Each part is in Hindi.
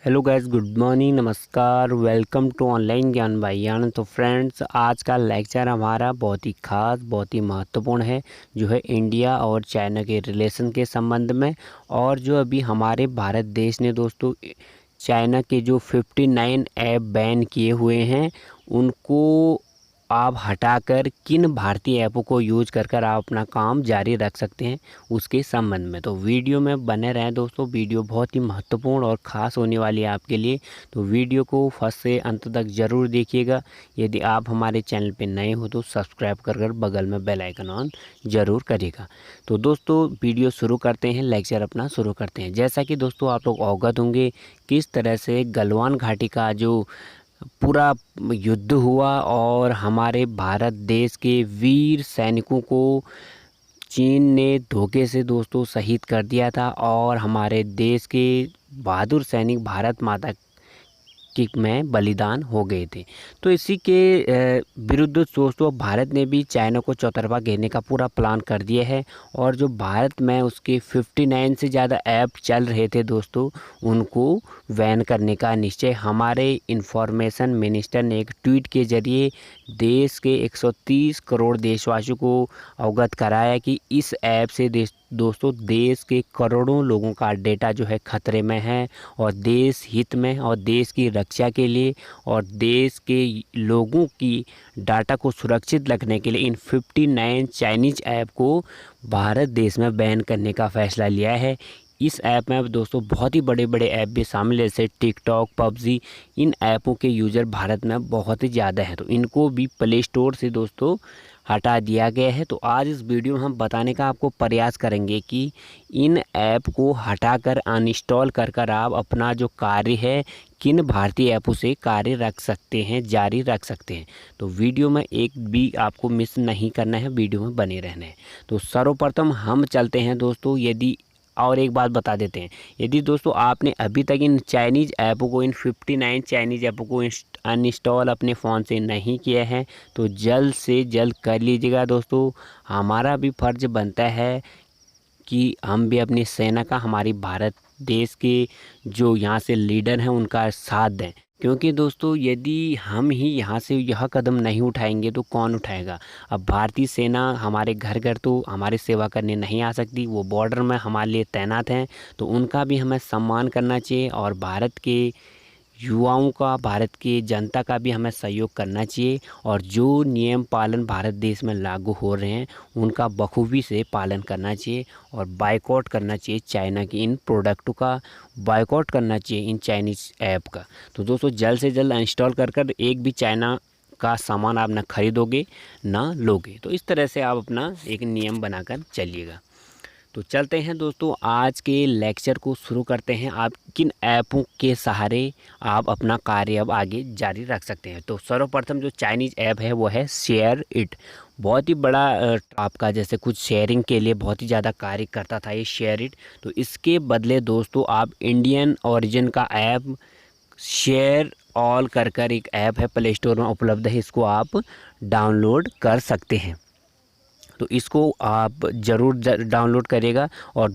हेलो गाइस, गुड मॉर्निंग, नमस्कार, वेलकम टू ऑनलाइन ज्ञान भाईयान। तो फ्रेंड्स, आज का लेक्चर हमारा बहुत ही खास, बहुत ही महत्वपूर्ण है, जो है इंडिया और चाइना के रिलेशन के संबंध में। और जो अभी हमारे भारत देश ने दोस्तों चाइना के जो 59 ऐप बैन किए हुए हैं, उनको आप हटाकर किन भारतीय ऐपों को यूज कर आप अपना काम जारी रख सकते हैं, उसके संबंध में। तो वीडियो में बने रहें दोस्तों, वीडियो बहुत ही महत्वपूर्ण और ख़ास होने वाली है आपके लिए। तो वीडियो को फर्स्ट से अंत तक ज़रूर देखिएगा। यदि आप हमारे चैनल पे नए हो तो सब्सक्राइब कर बगल में बेल आइकन ऑन ज़रूर करिएगा। तो दोस्तों, वीडियो शुरू करते हैं, लेक्चर अपना शुरू करते हैं। जैसा कि दोस्तों आप लोग अवगत होंगे किस तरह से गलवान घाटी का जो पूरा युद्ध हुआ और हमारे भारत देश के वीर सैनिकों को चीन ने धोखे से दोस्तों शहीद कर दिया था, और हमारे देश के बहादुर सैनिक भारत माता की में बलिदान हो गए थे। तो इसी के विरुद्ध दोस्तों भारत ने भी चाइना को चौतरफा घेरने का पूरा प्लान कर दिया है। और जो भारत में उसके 59 से ज़्यादा ऐप चल रहे थे दोस्तों, उनको बैन करने का निश्चय हमारे इंफॉर्मेशन मिनिस्टर ने एक ट्वीट के जरिए देश के 130 करोड़ देशवासियों को अवगत कराया कि इस ऐप से दोस्तों देश के करोड़ों लोगों का डेटा जो है खतरे में है, और देश हित में और देश की रक्षा के लिए और देश के लोगों की डाटा को सुरक्षित रखने के लिए इन 59 चाइनीज ऐप को भारत देश में बैन करने का फैसला लिया है। इस ऐप में दोस्तों बहुत ही बड़े बड़े ऐप भी शामिल है, जैसे टिकटॉक, पबजी। इन ऐपों के यूज़र भारत में बहुत ही ज़्यादा हैं, तो इनको भी प्ले स्टोर से दोस्तों हटा दिया गया है। तो आज इस वीडियो में हम बताने का आपको प्रयास करेंगे कि इन ऐप को हटाकर अनइंस्टॉल कर आप अपना जो कार्य है किन भारतीय ऐपों से कार्य रख सकते हैं, जारी रख सकते हैं। तो वीडियो में एक भी आपको मिस नहीं करना है, वीडियो में बने रहना है। तो सर्वप्रथम हम चलते हैं दोस्तों, यदि और एक बात बता देते हैं, यदि दोस्तों आपने अभी तक इन चाइनीज़ ऐपों को, इन 59 चाइनीज़ ऐपों को अनइंस्टॉल अपने फ़ोन से नहीं किया है तो जल्द से जल्द कर लीजिएगा दोस्तों। हमारा भी फ़र्ज़ बनता है कि हम भी अपनी सेना का, हमारी भारत देश के जो यहाँ से लीडर हैं उनका साथ दें, क्योंकि दोस्तों यदि हम ही यहाँ से यह कदम नहीं उठाएंगे तो कौन उठाएगा। अब भारतीय सेना हमारे घर घर तो हमारी सेवा करने नहीं आ सकती, वो बॉर्डर में हमारे लिए तैनात हैं, तो उनका भी हमें सम्मान करना चाहिए। और भारत के युवाओं का, भारत की जनता का भी हमें सहयोग करना चाहिए, और जो नियम पालन भारत देश में लागू हो रहे हैं उनका बखूबी से पालन करना चाहिए, और बायकॉट करना चाहिए चाइना की इन प्रोडक्टों का, बायकॉट करना चाहिए इन चाइनीज़ ऐप का। तो दोस्तों जल्द से जल्द इंस्टॉल कर एक भी चाइना का सामान आप ना खरीदोगे ना लोगे। तो इस तरह से आप अपना एक नियम बनाकर चलिएगा। तो चलते हैं दोस्तों, आज के लेक्चर को शुरू करते हैं। आप किन ऐपों के सहारे आप अपना कार्य अब आगे जारी रख सकते हैं। तो सर्वप्रथम जो चाइनीज़ ऐप है वो है शेयर इट। बहुत ही बड़ा आपका जैसे कुछ शेयरिंग के लिए बहुत ही ज़्यादा कार्य करता था ये शेयर इट। तो इसके बदले दोस्तों आप इंडियन ओरिजिन का ऐप शेयर ऑल कर एक ऐप है, प्ले स्टोर में उपलब्ध है, इसको आप डाउनलोड कर सकते हैं। तो इसको आप ज़रूर डाउनलोड करिएगा। और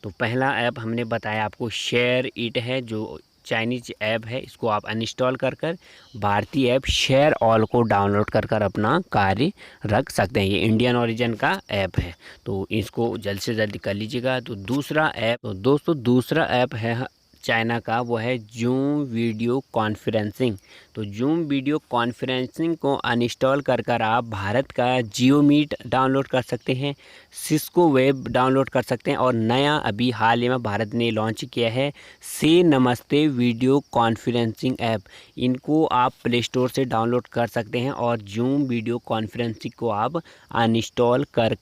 तो पहला ऐप हमने बताया आपको शेयर इट है, जो चाइनीज ऐप है, इसको आप अनइंस्टॉल कर भारतीय ऐप शेयर ऑल को डाउनलोड कर अपना कार्य रख सकते हैं। ये इंडियन ओरिजिन का ऐप है, तो इसको जल्द से जल्द कर लीजिएगा। तो दूसरा ऐप, तो दोस्तों दूसरा ऐप है चाइना का, वो है जूम वीडियो कॉन्फ्रेंसिंग। तो जूम वीडियो कॉन्फ्रेंसिंग को अनइंस्टॉल कर आप भारत का जियो मीट डाउनलोड कर सकते हैं, सिस्को वेब डाउनलोड कर सकते हैं, और नया अभी हाल ही में भारत ने लॉन्च किया है से नमस्ते वीडियो कॉन्फ्रेंसिंग ऐप। इनको आप प्ले स्टोर से डाउनलोड कर सकते हैं, और जूम वीडियो कॉन्फ्रेंसिंग को आप अनइंस्टॉल कर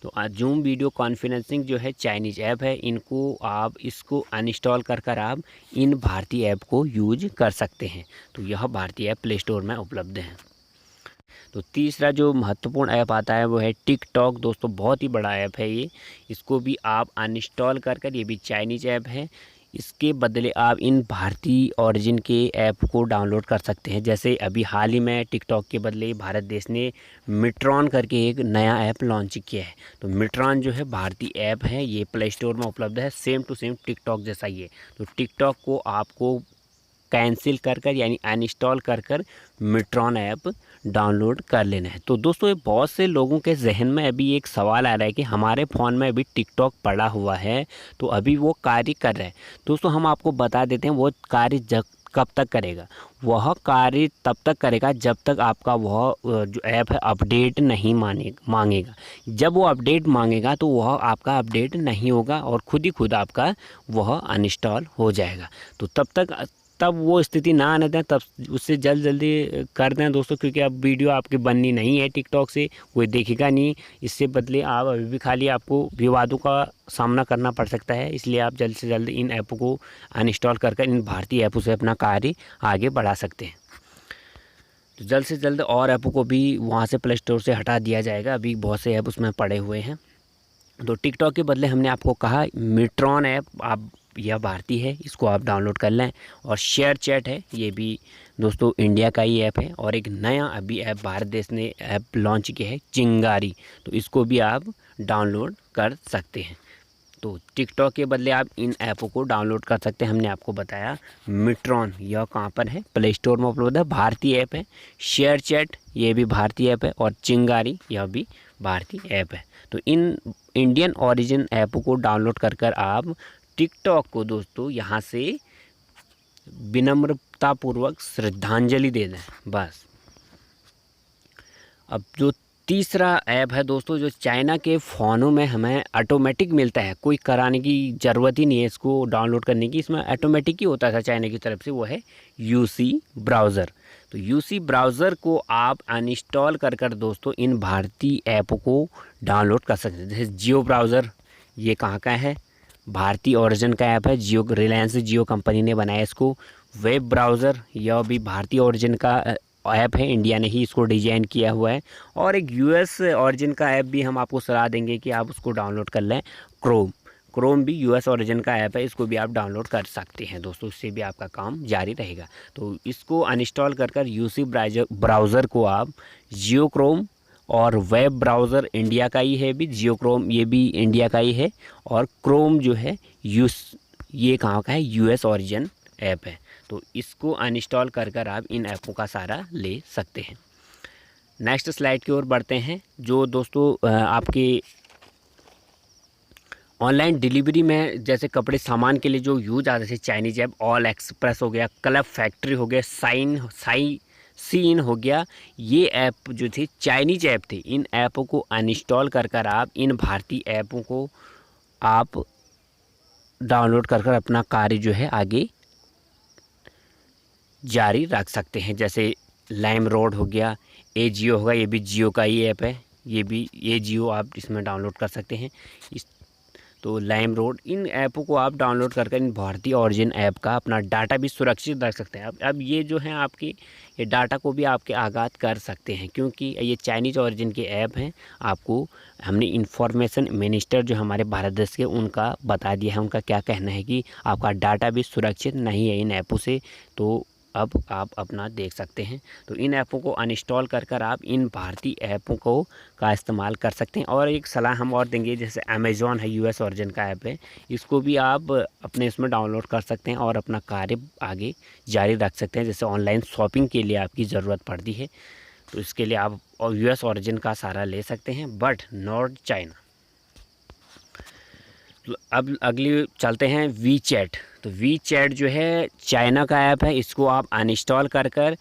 तो जूम वीडियो कॉन्फ्रेंसिंग जो है चाइनीज़ ऐप है, इनको आप इसको अनइंस्टॉल कर आप इन भारतीय ऐप को यूज कर सकते हैं। तो यह भारतीय ऐप प्ले स्टोर में उपलब्ध है। तो तीसरा जो महत्वपूर्ण ऐप आता है वो है टिकटॉक। दोस्तों बहुत ही बड़ा ऐप है ये, इसको भी आप अनइंस्टॉल कर ये भी चाइनीज़ ऐप है, इसके बदले आप इन भारतीय ओरिजिन के ऐप को डाउनलोड कर सकते हैं। जैसे अभी हाल ही में टिकटॉक के बदले भारत देश ने मिट्रॉन करके एक नया ऐप लॉन्च किया है। तो मिट्रॉन जो है भारतीय ऐप है, ये प्ले स्टोर में उपलब्ध है, सेम टू सेम टिकटॉक जैसा ही है। तो टिकटॉक को आपको कैंसिल कर यानी अनइंस्टॉल कर मिट्रॉन ऐप डाउनलोड कर लेना है। तो दोस्तों, ये बहुत से लोगों के जहन में अभी एक सवाल आ रहा है कि हमारे फ़ोन में अभी टिकटॉक पड़ा हुआ है, तो अभी वो कार्य कर रहा है। दोस्तों, हम आपको बता देते हैं वो कार्य कब तक करेगा। वह कार्य तब तक करेगा जब तक आपका वह जो ऐप है अपडेट नहीं मांगेगा। जब वो अपडेट मांगेगा तो वह आपका अपडेट नहीं होगा और खुद ही खुद आपका वह अनइंस्टॉल हो जाएगा। तो तब वो स्थिति ना आने दें, तब उससे जल्दी कर दें दोस्तों, क्योंकि अब वीडियो आपकी बननी नहीं है, टिकटॉक से कोई देखेगा नहीं। इससे बदले आप अभी भी खाली आपको विवादों का सामना करना पड़ सकता है। इसलिए आप जल्द से जल्द इन ऐपों को अनइंस्टॉल कर इन भारतीय ऐपों से अपना कार्य आगे बढ़ा सकते हैं। तो जल्द से जल्द और ऐपों को भी वहाँ से प्ले स्टोर से हटा दिया जाएगा। अभी बहुत से ऐप उसमें पड़े हुए हैं। तो टिकटॉक के बदले हमने आपको कहा मिट्रॉन ऐप, आप यह भारतीय है, इसको आप डाउनलोड कर लें। और शेयर चैट है, ये भी दोस्तों इंडिया का ही ऐप है। और एक नया अभी ऐप भारत देश ने ऐप लॉन्च किया है, चिंगारी, तो इसको भी आप डाउनलोड कर सकते हैं। तो टिकटॉक के बदले आप इन ऐपों को डाउनलोड कर सकते हैं। हमने आपको बताया मिट्रॉन, यह कहाँ पर है, प्ले स्टोर में उपलब्ध है, भारतीय ऐप है। शेयर चैट, ये भी भारतीय ऐप है। और चिंगारी, यह भी भारतीय ऐप है। तो इन इंडियन ओरिजिन ऐपों को डाउनलोड कर आप टिकटॉक को दोस्तों यहाँ से विनम्रतापूर्वक श्रद्धांजलि दे दें, बस। अब जो तीसरा ऐप है दोस्तों, जो चाइना के फ़ोनों में हमें ऑटोमेटिक मिलता है, कोई कराने की ज़रूरत ही नहीं है इसको डाउनलोड करने की, इसमें ऑटोमेटिक ही होता था चाइना की तरफ से, वो है यूसी ब्राउज़र। तो यूसी ब्राउज़र को आप अनइंस्टॉल कर दोस्तों इन भारतीय ऐपों को डाउनलोड कर सकते हैं। जैसे जियो ब्राउज़र, ये कहाँ का है, भारतीय ओरिजिन का ऐप है, जियो, रिलायंस जियो कंपनी ने बनाया इसको। वेब ब्राउज़र, यह भी भारतीय ओरिजिन का ऐप है, इंडिया ने ही इसको डिज़ाइन किया हुआ है। और एक यूएस ओरिजिन का ऐप भी हम आपको सलाह देंगे कि आप उसको डाउनलोड कर लें, क्रोम भी यूएस ओरिजिन का ऐप है, इसको भी आप डाउनलोड कर सकते हैं दोस्तों, इससे भी आपका काम जारी रहेगा। तो इसको अनइंस्टॉल कर यूसी ब्राउज़र को आप जियो क्रोम, और वेब ब्राउज़र इंडिया का ही है भी, जियो क्रोम ये भी इंडिया का ही है। और क्रोम जो है ये कहाँ का है, यूएस ओरिजिन ऐप है। तो इसको अनइंस्टॉल कर आप इन ऐपों का सहारा ले सकते हैं। नेक्स्ट स्लाइड की ओर बढ़ते हैं। जो दोस्तों आपके ऑनलाइन डिलीवरी में जैसे कपड़े सामान के लिए जो यूज आते थे चाइनीज ऐप, ऑल एक्सप्रेस हो गया, क्लब फैक्ट्री हो गया, सीन हो गया, ये ऐप जो थे चाइनीज ऐप थे, इन ऐपों को अनइंस्टॉल कर आप इन भारतीय ऐपों को आप डाउनलोड कर अपना कार्य जो है आगे जारी रख सकते हैं। जैसे लाइम रोड हो गया, ए जियो होगा, ये भी जियो का ही ऐप है, ये भी ए जियो आप इसमें डाउनलोड कर सकते हैं। तो लाइम रोड, इन ऐपों को आप डाउनलोड कर इन भारतीय ओरिजिन ऐप का अपना डाटा भी सुरक्षित रख सकते हैं। अब ये जो है आपकी, ये डाटा को भी आपके आगाज़ कर सकते हैं, क्योंकि ये चाइनीज ओरिजिन के ऐप हैं। आपको हमने इंफॉर्मेशन मिनिस्टर जो हमारे भारत देश के, उनका बता दिया है, उनका क्या कहना है कि आपका डाटा भी सुरक्षित नहीं है इन ऐपों से। तो अब आप अपना देख सकते हैं। तो इन ऐपों को अनइंस्टॉल कर आप इन भारतीय ऐपों को का इस्तेमाल कर सकते हैं। और एक सलाह हम और देंगे, जैसे अमेज़ॉन है, यूएस ओरिजिन का ऐप है, इसको भी आप अपने इसमें डाउनलोड कर सकते हैं और अपना कार्य आगे जारी रख सकते हैं। जैसे ऑनलाइन शॉपिंग के लिए आपकी ज़रूरत पड़ती है, तो इसके लिए आप यूएस ओरिजिन का सहारा ले सकते हैं, बट नॉट चाइना। अब अगली चलते हैं वी चैट। तो वी चैट जो है चाइना का ऐप है, इसको आप अनइंस्टॉल कर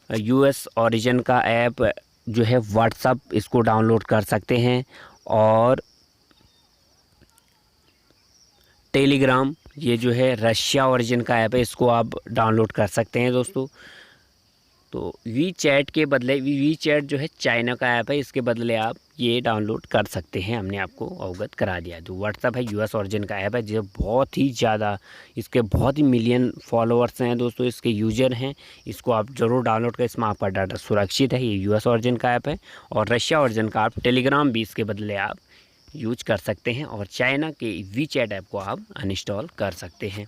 यूएस ओरिजिन का ऐप जो है व्हाट्सअप, इसको डाउनलोड कर सकते हैं। और टेलीग्राम, ये जो है रशिया ओरिजिन का ऐप है, इसको आप डाउनलोड कर सकते हैं दोस्तों। तो वी चैट के बदले, वी चैट जो है चाइना का ऐप है, इसके बदले आप ये डाउनलोड कर सकते हैं, हमने आपको अवगत करा दिया। जो व्हाट्सअप है यूएस ओरिजिन का ऐप है, जो बहुत ही ज़्यादा, इसके बहुत ही मिलियन फॉलोअर्स हैं दोस्तों, इसके यूजर हैं, इसको आप ज़रूर डाउनलोड करें, इसमें आपका डाटा सुरक्षित है। ये यूएस ओरिजिन का ऐप है। और रशिया ओरिजिन का आप टेलीग्राम भी इसके बदले आप यूज कर सकते हैं, और चाइना के वी चैट ऐप को आप अनइंस्टॉल कर सकते हैं।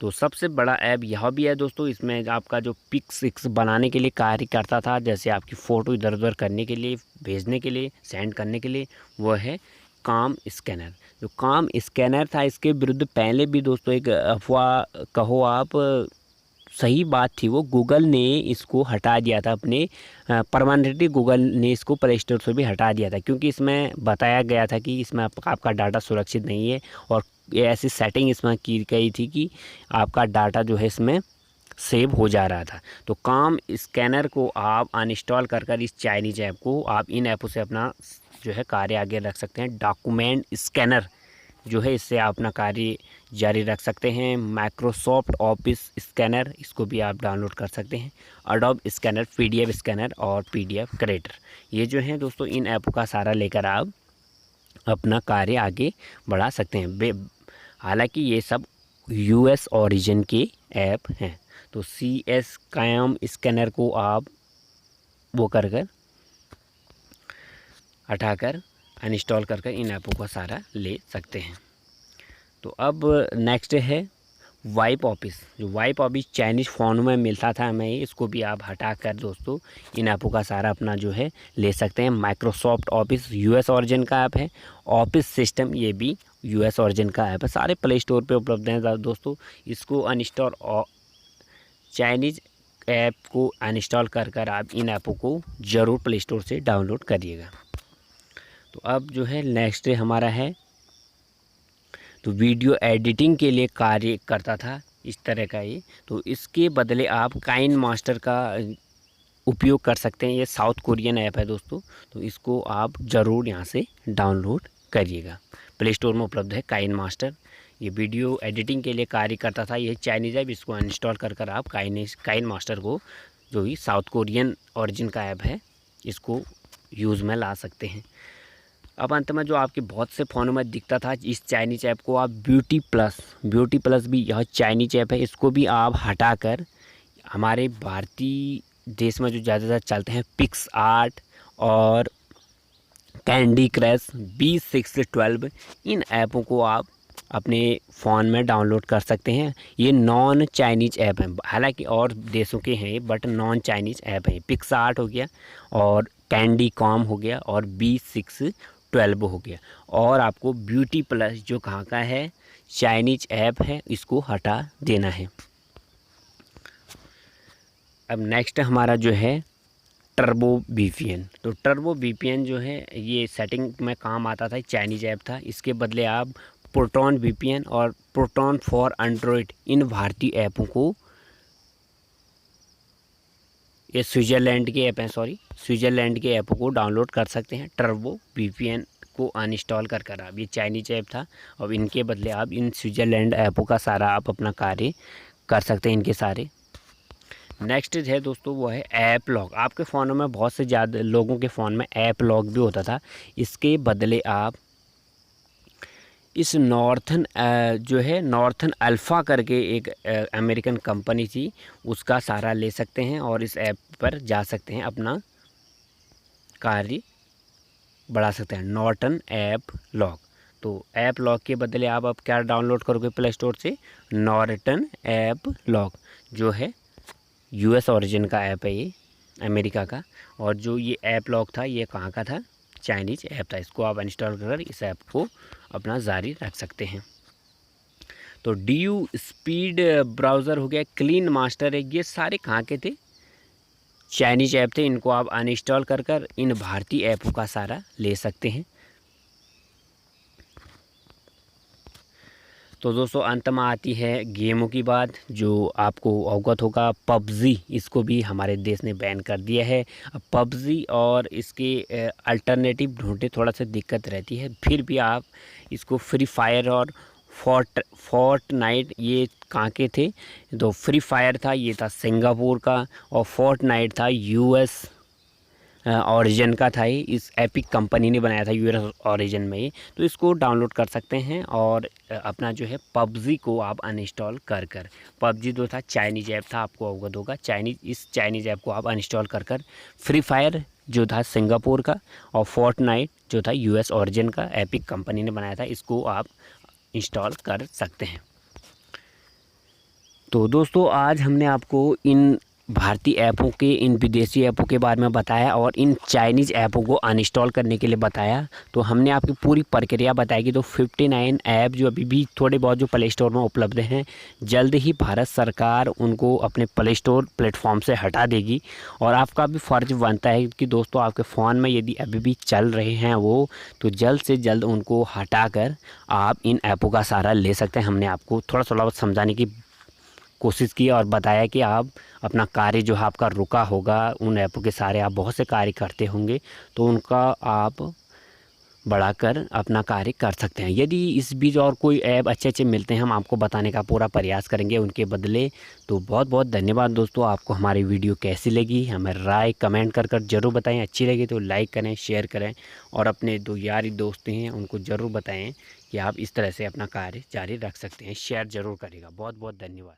तो सबसे बड़ा ऐप यह भी है दोस्तों, इसमें आपका जो पिक्स बनाने के लिए कार्य करता था, जैसे आपकी फ़ोटो इधर उधर करने के लिए, भेजने के लिए, सेंड करने के लिए, वो है काम स्कैनर। जो काम स्कैनर था, इसके विरुद्ध पहले भी दोस्तों एक अफवाह कहो आप, सही बात थी वो, गूगल ने इसको हटा दिया था अपने परमानेंटली, गूगल ने इसको प्ले स्टोर से भी हटा दिया था, क्योंकि इसमें बताया गया था कि इसमें आपका डाटा सुरक्षित नहीं है, और ये ऐसी सेटिंग इसमें की गई थी कि आपका डाटा जो है इसमें सेव हो जा रहा था। तो काम स्कैनर को आप अनइंस्टॉल कर इस चाइनीज ऐप को आप इन ऐपों से अपना जो है कार्य आगे रख सकते हैं। डॉक्यूमेंट स्कैनर जो है, इससे आप अपना कार्य जारी रख सकते हैं। माइक्रोसॉफ्ट ऑफिस स्कैनर, इसको भी आप डाउनलोड कर सकते हैं। एडोब स्कैनर, पीडीएफ स्कैनर और पीडीएफ क्रिएटर, ये जो हैं दोस्तों इन ऐपों का सहारा लेकर आप अपना कार्य आगे बढ़ा सकते हैं। हालांकि ये सब यूएस ओरिजिन के ऐप हैं। तो CS काम स्कैनर को आप वो कर हटाकर अनइंस्टॉल कर इन ऐपों का सहारा ले सकते हैं। तो अब नेक्स्ट है वाइप ऑफिस। जो वाइप ऑफिस चाइनीज़ फ़ोन में मिलता था हमें, इसको भी आप हटाकर दोस्तों इन ऐपों का सहारा अपना जो है ले सकते हैं। माइक्रोसॉफ्ट ऑफिस यूएस ओरिजिन का ऐप है। ऑफिस सिस्टम, ये भी यूएस ओरिजिन का ऐप है। सारे प्ले स्टोर पे उपलब्ध हैं दोस्तों। इसको अनइंस्टॉल, चाइनीज़ ऐप को अनइंस्टॉल कर आप इन ऐपों को ज़रूर प्ले स्टोर से डाउनलोड करिएगा। तो अब जो है नेक्स्ट हमारा है, तो वीडियो एडिटिंग के लिए कार्य करता था इस तरह का ये। तो इसके बदले आप काइन मास्टर का उपयोग कर सकते हैं। ये साउथ कोरियन ऐप है दोस्तों, तो इसको आप ज़रूर यहाँ से डाउनलोड करिएगा। प्ले स्टोर में उपलब्ध है काइन मास्टर। ये वीडियो एडिटिंग के लिए कार्य करता था, ये चाइनीज़ ऐप। इसको अनइंस्टॉल कर आप काइन मास्टर को, जो भी साउथ कोरियन ओरिजिन का ऐप है, इसको यूज़ में ला सकते हैं। अब अंत में जो आपके बहुत से फ़ोनों में दिखता था, इस चाइनीज ऐप को आप ब्यूटी प्लस भी यह चाइनीज ऐप है, इसको भी आप हटाकर हमारे भारतीय देश में जो ज़्यादातर चलते हैं पिक्स आर्ट और कैंडी क्रश, B612, इन ऐपों को आप अपने फ़ोन में डाउनलोड कर सकते हैं। ये नॉन चाइनीज ऐप हैं, हालांकि और देशों के हैं, बट नॉन चाइनीज ऐप हैं। पिक्स आर्ट हो गया और कैंडी कॉम हो गया और B612 हो गया। और आपको ब्यूटी प्लस जो कहाँ का है, चाइनीज ऐप है, इसको हटा देना है। अब नेक्स्ट हमारा जो है टर्बो VPN। तो टर्बो VPN जो है, ये सेटिंग में काम आता था, चाइनीज ऐप था। इसके बदले आप प्रोटॉन VPN और प्रोटॉन फॉर एंड्रॉयड, इन भारतीय ऐपों को, ये स्विट्ज़रलैंड के ऐप हैं, स्विट्ज़रलैंड के ऐपों को डाउनलोड कर सकते हैं। टर्बो VPN को अनइंस्टॉल कर आप, ये चाइनीज ऐप था, और इनके बदले आप इन स्विट्ज़रलैंड ऐपों का सारा आप अपना कार्य कर सकते हैं, इनके सारे। नेक्स्ट है दोस्तों, वो है ऐप लॉक। आपके फ़ोनों में बहुत से ज़्यादा लोगों के फ़ोन में ऐप लॉक भी होता था। इसके बदले आप इस नॉर्थन अल्फ़ा करके एक अमेरिकन कंपनी थी, उसका सहारा ले सकते हैं और इस ऐप पर जा सकते हैं, अपना कार्य बढ़ा सकते हैं। Norton app lock. तो ऐप लॉक के बदले आप अब क्या डाउनलोड करोगे प्ले स्टोर से, नॉर्टन ऐप लॉक, जो है यूएस ओरिजिन का ऐप है, ये अमेरिका का। और जो ये ऐप लॉक था, ये कहाँ का था, चाइनीज ऐप था। इसको आप इंस्टॉल कर इस ऐप को अपना जारी रख सकते हैं। तो DU स्पीड ब्राउज़र हो गया, क्लीन मास्टर है, ये सारे कहाँ के थे, चाइनीज ऐप थे। इनको आप अनइंस्टॉल कर इन भारतीय ऐपों का सहारा ले सकते हैं। तो दोस्तों अंत में आती है गेमों की बात, जो आपको अवगत होगा PUBG, इसको भी हमारे देश ने बैन कर दिया है। अब PUBG और इसके अल्टरनेटिव ढूंढने थोड़ा सा दिक्कत रहती है, फिर भी आप इसको फ्री फायर और फोर्टनाइट, ये कहाँ के थे, तो फ्री फायर था, ये था सिंगापुर का, और फोर्टनाइट था US ओरिजिन का था। ये इस एपिक कंपनी ने बनाया था, यूएस ओरिजिन में ही। तो इसको डाउनलोड कर सकते हैं और अपना जो है PUBG को आप अनइंस्टॉल कर PUBG जो था चाइनीज ऐप था, आपको अवगत होगा। इस चाइनीज ऐप को आप अनइंस्टॉल कर फ्री फायर जो था सिंगापुर का, और फोर्टनाइट जो था US ओरिजिन का, एपिक कंपनी ने बनाया था, इसको आप इंस्टॉल कर सकते हैं। तो दोस्तों आज हमने आपको इन भारतीय ऐपों के, इन विदेशी ऐपों के बारे में बताया और इन चाइनीज़ ऐपों को अनइंस्टॉल करने के लिए बताया। तो हमने आपकी पूरी प्रक्रिया बताई कि तो 59 ऐप जो अभी भी थोड़े बहुत जो प्ले स्टोर में उपलब्ध हैं, जल्द ही भारत सरकार उनको अपने प्ले स्टोर प्लेटफॉर्म से हटा देगी। और आपका भी फ़र्ज़ बनता है कि दोस्तों आपके फ़ोन में यदि अभी भी चल रहे हैं वो, तो जल्द से जल्द उनको हटाकर आप इन ऐपों का सहारा ले सकते हैं। हमने आपको थोड़ा बहुत समझाने की कोशिश की और बताया कि आप अपना कार्य जो है आपका रुका होगा, उन ऐपों के सहारे आप बहुत से कार्य करते होंगे, तो उनका आप बढ़ाकर अपना कार्य कर सकते हैं। यदि इस बीच और कोई ऐप अच्छे मिलते हैं, हम आपको बताने का पूरा प्रयास करेंगे उनके बदले। तो बहुत बहुत धन्यवाद दोस्तों। आपको हमारी वीडियो कैसी लगी हमें राय कमेंट कर ज़रूर बताएं। अच्छी लगी तो लाइक करें, शेयर करें और अपने दो यारी दोस्त हैं उनको ज़रूर बताएं कि आप इस तरह से अपना कार्य जारी रख सकते हैं। शेयर ज़रूर करेगा। बहुत बहुत धन्यवाद।